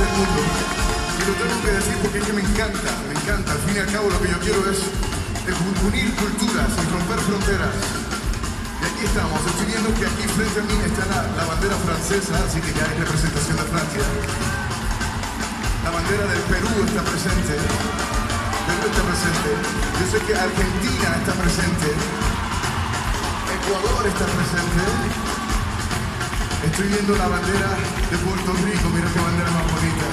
del mundo. Y lo tengo que decir porque es que me encanta, me encanta. Al fin y al cabo lo que yo quiero es unir culturas y romper fronteras. Y aquí estamos, estoy viendo que aquí frente a mí está la bandera francesa, así que ya hay representación de Francia. La bandera del Perú está presente. Perú está presente. Yo sé que Argentina está presente. Ecuador está presente. Estoy viendo la bandera de Puerto Rico, mira qué bandera más bonita.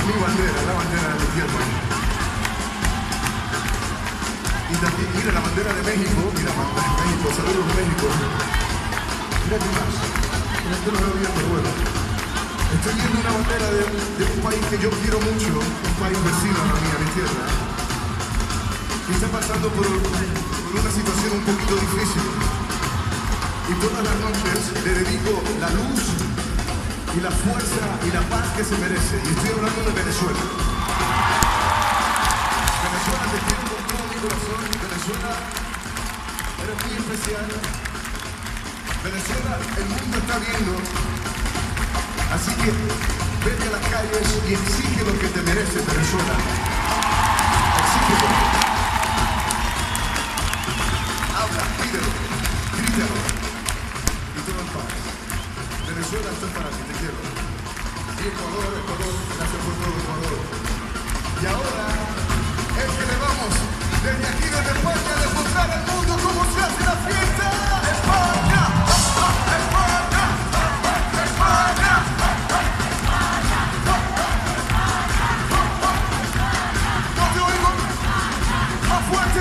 Mi bandera, la bandera de mi tierra. Y también, mira la bandera de México, mira la bandera de México, saludos de México. Mira qué más. Mira que lo veo bien, pero bueno. Estoy viendo una bandera de un país que yo quiero mucho, un país vecino a la mía, mi tierra. Y está pasando por una situación un poquito difícil. Y todas las noches le dedico la luz y la fuerza y la paz que se merece. Y estoy hablando de Venezuela. Venezuela te quiero con todo mi corazón. Venezuela eres muy especial. Venezuela, el mundo está viendo. Así que vete a las calles y exige lo que te merece, Venezuela. Exígelo. Habla, pídelo, grítalo. Y todo en paz. Venezuela, esto es para ti, te quiero. Y Ecuador, gracias por todo, Ecuador. Y ahora es que le vamos desde aquí, desde España, a demostrar al mundo cómo se hace la fiesta. ¡España! ¡España! ¡España! ¡No te oigo! ¡Más fuerte!